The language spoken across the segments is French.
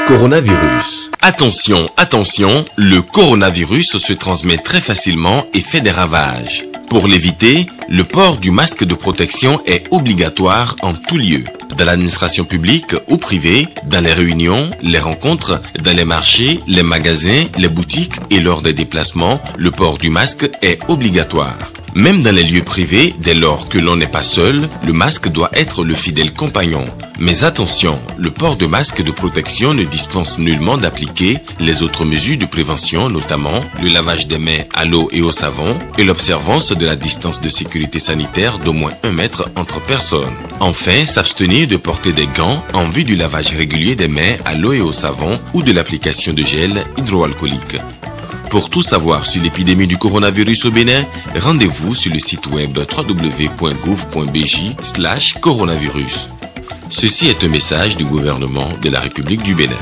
Le coronavirus. Attention, attention, le coronavirus se transmet très facilement et fait des ravages. Pour l'éviter, le port du masque de protection est obligatoire en tout lieu. Dans l'administration publique ou privée, dans les réunions, les rencontres, dans les marchés, les magasins, les boutiques et lors des déplacements, le port du masque est obligatoire. Même dans les lieux privés, dès lors que l'on n'est pas seul, le masque doit être le fidèle compagnon. Mais attention, le port de masque de protection ne dispense nullement d'appliquer les autres mesures de prévention, notamment le lavage des mains à l'eau et au savon et l'observance de la distance de sécurité sanitaire d'au moins 1 mètre entre personnes. Enfin, s'abstenir de porter des gants en vue du lavage régulier des mains à l'eau et au savon ou de l'application de gel hydroalcoolique. Pour tout savoir sur l'épidémie du coronavirus au Bénin, rendez-vous sur le site web www.gouv.bj/coronavirus. Ceci est un message du gouvernement de la République du Bénin.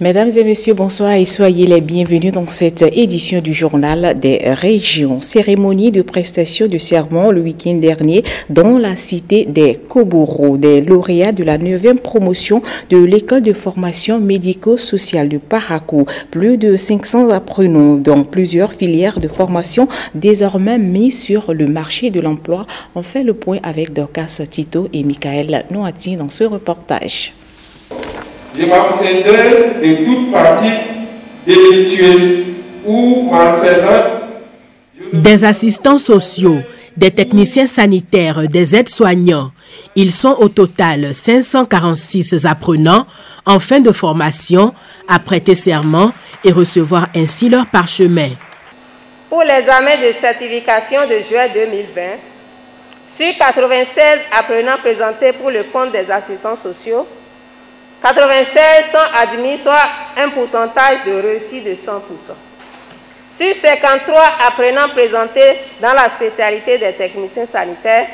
Mesdames et messieurs, bonsoir et soyez les bienvenus dans cette édition du journal des régions. Cérémonie de prestation de serment le week-end dernier dans la cité des Koboro, des lauréats de la 9e promotion de l'école de formation médico-sociale de Parakou. Plus de 500 apprenants dans plusieurs filières de formation désormais mis sur le marché de l'emploi. On fait le point avec Dorcas Tito et Michael Noati dans ce reportage. Je m'abstiendrai de toute pratique délictueuse ou malfaisante. Des assistants sociaux, des techniciens sanitaires, des aides-soignants. Ils sont au total 546 apprenants en fin de formation à prêter serment et recevoir ainsi leur parchemin. Pour l'examen de certification de juin 2020, sur 96 apprenants présentés pour le compte des assistants sociaux, 96 sont admis, soit un pourcentage de réussite de 100%. Sur 53 apprenants présentés dans la spécialité des techniciens sanitaires,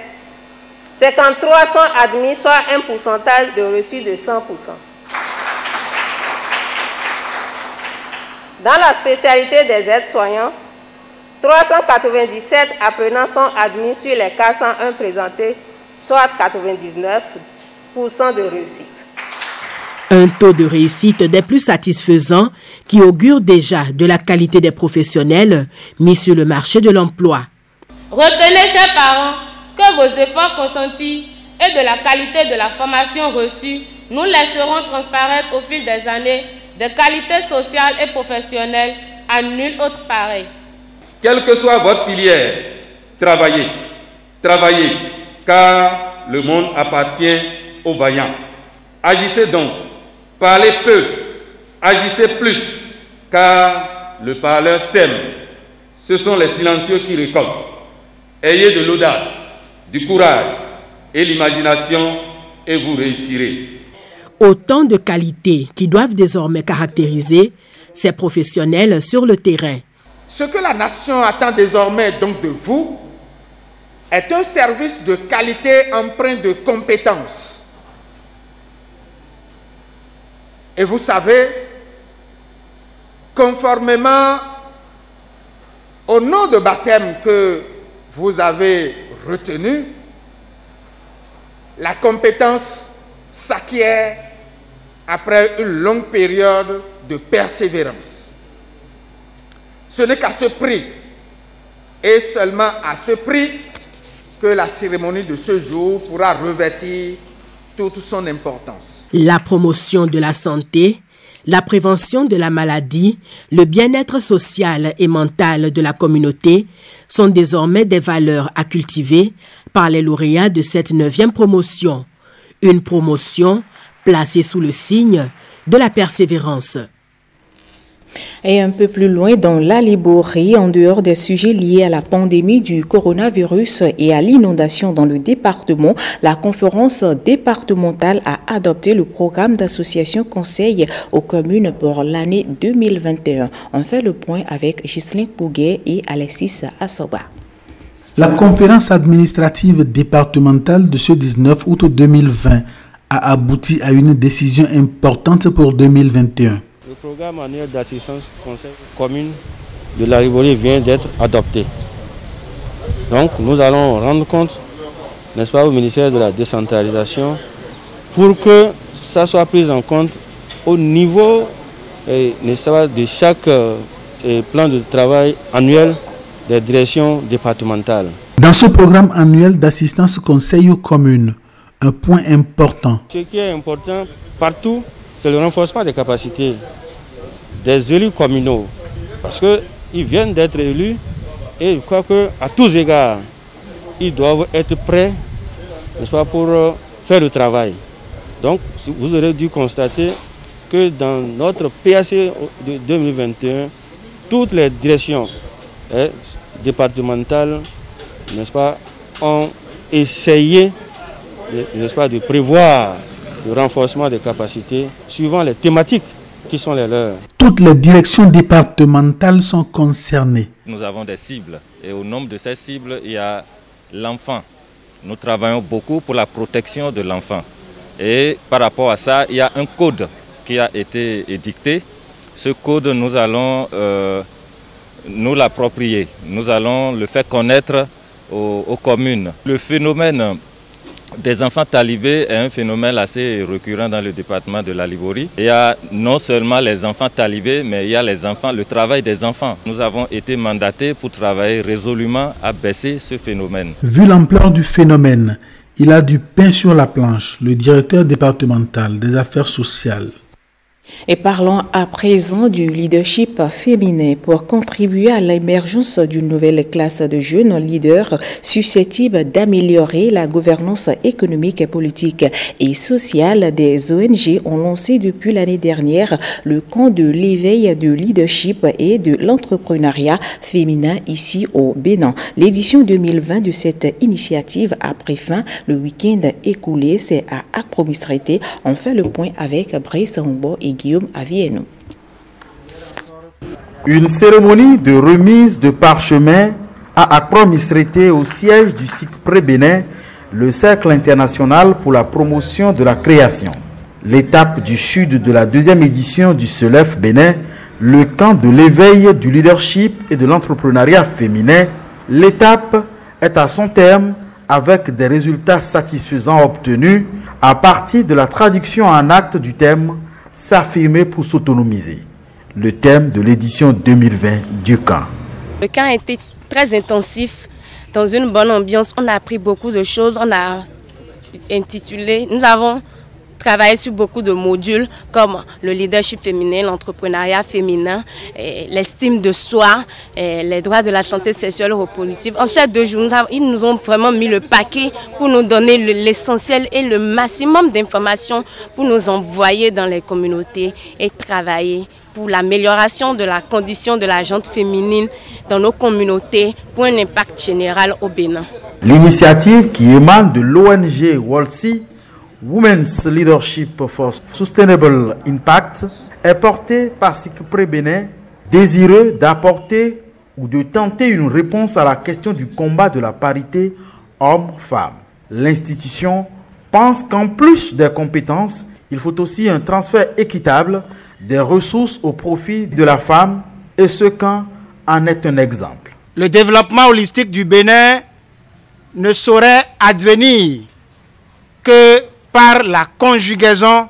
53 sont admis, soit un pourcentage de réussite de 100%. Dans la spécialité des aides-soignants, 397 apprenants sont admis sur les 401 présentés, soit 99% de réussite. Un taux de réussite des plus satisfaisants qui augure déjà de la qualité des professionnels mis sur le marché de l'emploi. Retenez, chers parents, que vos efforts consentis et de la qualité de la formation reçue nous laisseront transparaître au fil des années de qualité sociale et professionnelle à nul autre pareil. Quelle que soit votre filière, travaillez, car le monde appartient aux vaillants. Agissez donc. Parlez peu, agissez plus, car le parleur sème. Ce sont les silencieux qui récoltent. Ayez de l'audace, du courage et l'imagination et vous réussirez. Autant de qualités qui doivent désormais caractériser ces professionnels sur le terrain. Ce que la nation attend désormais donc de vous est un service de qualité empreint de compétences. Et vous savez, conformément au nom de baptême que vous avez retenu, la compétence s'acquiert après une longue période de persévérance. Ce n'est qu'à ce prix, et seulement à ce prix, que la cérémonie de ce jour pourra revêtir toute son importance. La promotion de la santé, la prévention de la maladie, le bien-être social et mental de la communauté sont désormais des valeurs à cultiver par les lauréats de cette 9e promotion. Une promotion placée sous le signe de la persévérance. Et un peu plus loin dans la Liborie, en dehors des sujets liés à la pandémie du coronavirus et à l'inondation dans le département, la conférence départementale a adopté le programme d'association conseil aux communes pour l'année 2021. On fait le point avec Ghislain Pouguet et Alexis Assoba. La conférence administrative départementale de ce 19 août 2020 a abouti à une décision importante pour 2021. Le programme annuel d'assistance conseil commune de la Liborie vient d'être adopté. Donc nous allons rendre compte, n'est-ce pas, au ministère de la décentralisation pour que ça soit pris en compte au niveau de chaque plan de travail annuel des directions départementales. Dans ce programme annuel d'assistance conseil aux communes, un point important. Ce qui est important partout, c'est le renforcement des capacités des élus communaux. Parce qu'ils viennent d'être élus et je crois qu'à tous égards, ils doivent être prêts, n'est-ce pas, pour faire le travail. Donc, vous aurez dû constater que dans notre PAC de 2021, toutes les directions départementales, n'est-ce pas, ont essayé, n'est-ce pas, de prévoir le renforcement des capacités suivant les thématiques qui sont les leurs. Toutes les directions départementales sont concernées. Nous avons des cibles et au nombre de ces cibles, il y a l'enfant. Nous travaillons beaucoup pour la protection de l'enfant. Et par rapport à ça, il y a un code qui a été édicté. Ce code, nous allons nous l'approprier. Nous allons le faire connaître aux communes. Le phénomène des enfants talibés est un phénomène assez récurrent dans le département de la Livorie. Il y a non seulement les enfants talibés, mais il y a le travail des enfants. Nous avons été mandatés pour travailler résolument à baisser ce phénomène. Vu l'ampleur du phénomène, il a du pain sur la planche, le directeur départemental des affaires sociales. Et parlons à présent du leadership féminin pour contribuer à l'émergence d'une nouvelle classe de jeunes leaders susceptibles d'améliorer la gouvernance économique, politique et sociale des ONG ont lancé depuis l'année dernière le camp de l'éveil du leadership et de l'entrepreneuriat féminin ici au Bénin. L'édition 2020 de cette initiative a pris fin le week-end écoulé. C'est à Accra-Mistrité. On fait le point avec Brice Humbo et Guillaume Avieno. Une cérémonie de remise de parchemin à Accra-Mistrité au siège du SICPRE Bénin, le Cercle international pour la promotion de la création. L'étape du sud de la deuxième édition du CELEF Bénin, le camp de l'éveil du leadership et de l'entrepreneuriat féminin. L'étape est à son terme avec des résultats satisfaisants obtenus à partir de la traduction en actes du thème « S'affirmer pour s'autonomiser », le thème de l'édition 2020 du camp. Le camp a été très intensif, dans une bonne ambiance. On a appris beaucoup de choses, on a intitulé, nous avons travaillé sur beaucoup de modules comme le leadership féminin, l'entrepreneuriat féminin, l'estime de soi, les droits de la santé sexuelle et reproductive. En ces 2 jours, ils nous ont vraiment mis le paquet pour nous donner l'essentiel et le maximum d'informations pour nous envoyer dans les communautés et travailler pour l'amélioration de la condition de la gente féminine dans nos communautés pour un impact général au Bénin. L'initiative qui émane de l'ONG WOLSI, Women's Leadership for Sustainable Impact, est portée par SICPRE Bénin, désireux d'apporter ou de tenter une réponse à la question du combat de la parité homme-femme. L'institution pense qu'en plus des compétences, il faut aussi un transfert équitable des ressources au profit de la femme, et ce camp en est un exemple. Le développement holistique du Bénin ne saurait advenir que par la conjugaison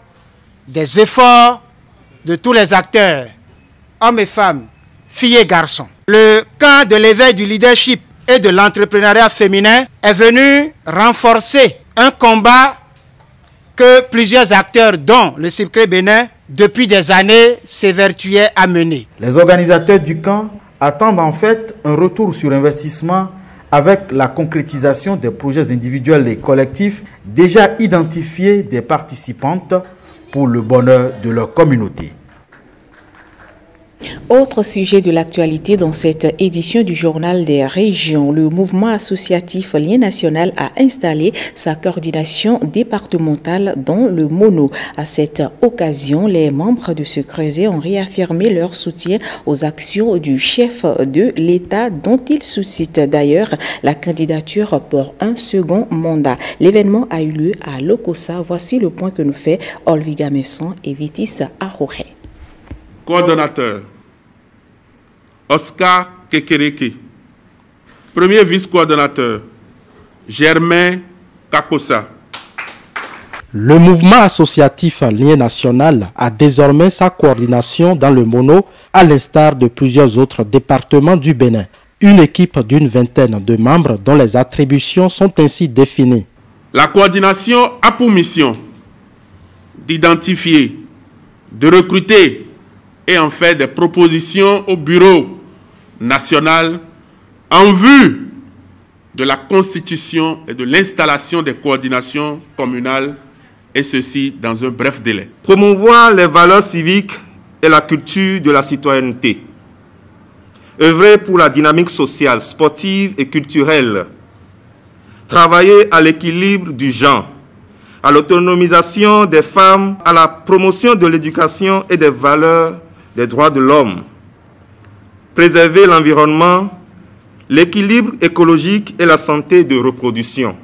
des efforts de tous les acteurs, hommes et femmes, filles et garçons. Le camp de l'éveil du leadership et de l'entrepreneuriat féminin est venu renforcer un combat que plusieurs acteurs, dont le SICPRE Bénin, depuis des années, s'évertuaient à mener. Les organisateurs du camp attendent en fait un retour sur investissement avec la concrétisation des projets individuels et collectifs déjà identifiés des participantes pour le bonheur de leur communauté. Autre sujet de l'actualité dans cette édition du Journal des régions, le mouvement associatif Lien National a installé sa coordination départementale dans le Mono. À cette occasion, les membres de ce creuset ont réaffirmé leur soutien aux actions du chef de l'État dont ils suscitent d'ailleurs la candidature pour un second mandat. L'événement a eu lieu à Lokossa. Voici le point que nous fait Olviga Messon et Vitis Arouré. Coordonnateur Oscar Kekereke. Premier vice-coordonnateur Germain Kakosa. Le mouvement associatif Lien National a désormais sa coordination dans le Mono, à l'instar de plusieurs autres départements du Bénin. Une équipe d'une vingtaine de membres dont les attributions sont ainsi définies. La coordination a pour mission d'identifier, de recruter et en faire des propositions au bureau national en vue de la constitution et de l'installation des coordinations communales, et ceci dans un bref délai. Promouvoir les valeurs civiques et la culture de la citoyenneté. Œuvrer pour la dynamique sociale, sportive et culturelle. Travailler à l'équilibre du genre, à l'autonomisation des femmes, à la promotion de l'éducation et des valeurs des droits de l'homme. Préserver l'environnement, l'équilibre écologique et la santé de reproduction.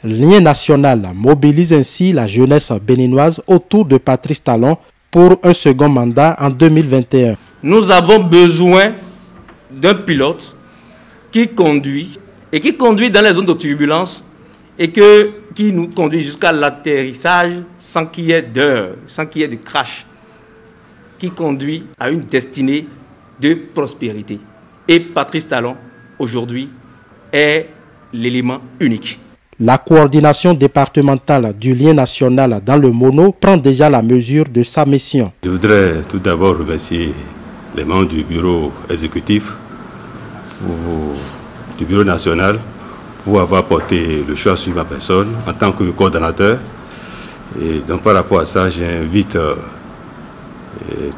Lien National mobilise ainsi la jeunesse béninoise autour de Patrice Talon pour un second mandat en 2021. Nous avons besoin d'un pilote qui conduit dans les zones de turbulence et qui nous conduit jusqu'à l'atterrissage sans qu'il y ait d'heure, sans qu'il y ait de crash, qui conduit à une destinée de prospérité. Et Patrice Talon, aujourd'hui, est l'élément unique. La coordination départementale du Lien National dans le Mono prend déjà la mesure de sa mission. Je voudrais tout d'abord remercier les membres du bureau exécutif, du bureau national, pour avoir porté le choix sur ma personne en tant que coordonnateur. Et donc par rapport à ça, j'invite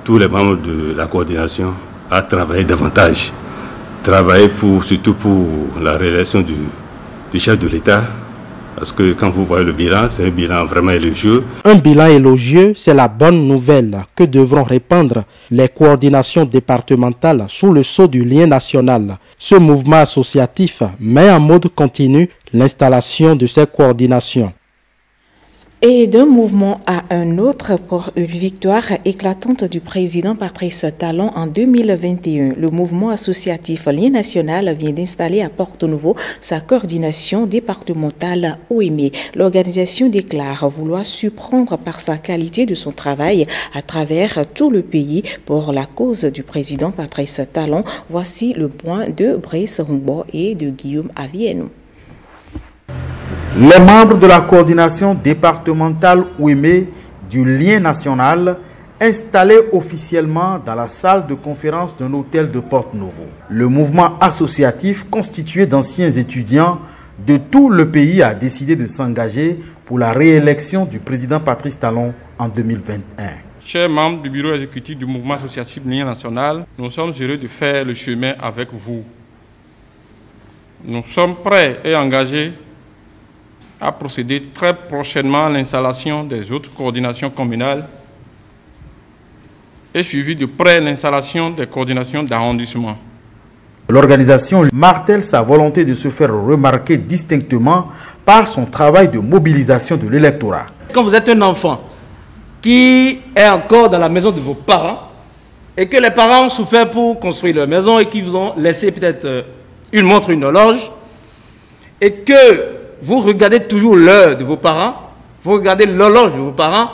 tous les membres de la coordination à travailler davantage. Travailler surtout pour la réélection du chef de l'État. Parce que quand vous voyez le bilan, c'est un bilan vraiment élogieux. Un bilan élogieux, c'est la bonne nouvelle que devront répandre les coordinations départementales sous le sceau du Lien National. Ce mouvement associatif met en mode continu l'installation de ces coordinations. Et d'un mouvement à un autre pour une victoire éclatante du président Patrice Talon en 2021. Le mouvement associatif Lien National vient d'installer à Porto-Novo sa coordination départementale OEME. L'organisation déclare vouloir surprendre par sa qualité de son travail à travers tout le pays pour la cause du président Patrice Talon. Voici le point de Brice Humbo et de Guillaume Avieno. Les membres de la coordination départementale OEME du Lien National installés officiellement dans la salle de conférence d'un hôtel de Porto-Novo. Le mouvement associatif constitué d'anciens étudiants de tout le pays a décidé de s'engager pour la réélection du président Patrice Talon en 2021. Chers membres du bureau exécutif du mouvement associatif Lien National, nous sommes heureux de faire le chemin avec vous. Nous sommes prêts et engagés à procéder très prochainement à l'installation des autres coordinations communales et suivi de près l'installation des coordinations d'arrondissement. L'organisation martèle sa volonté de se faire remarquer distinctement par son travail de mobilisation de l'électorat. Quand vous êtes un enfant qui est encore dans la maison de vos parents et que les parents ont souffert pour construire leur maison et qui vous ont laissé peut-être une montre, une horloge, et que vous regardez toujours l'heure de vos parents, vous regardez l'horloge de vos parents,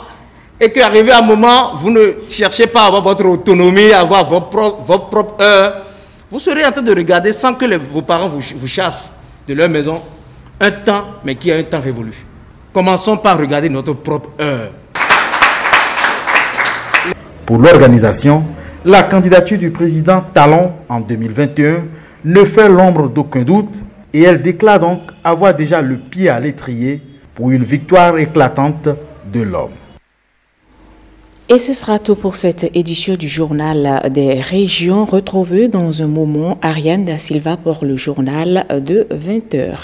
et qu'arrivé à un moment, vous ne cherchez pas à avoir votre autonomie, à avoir votre propre heure, vous serez en train de regarder sans que vos parents vous chassent de leur maison un temps, mais qui a un temps révolu. Commençons par regarder notre propre heure. Pour l'organisation, la candidature du président Talon en 2021 ne fait l'ombre d'aucun doute et elle déclare donc avoir déjà le pied à l'étrier pour une victoire éclatante de l'homme. Et ce sera tout pour cette édition du journal des régions. Retrouvez dans un moment Ariane Da Silva pour le journal de 20h.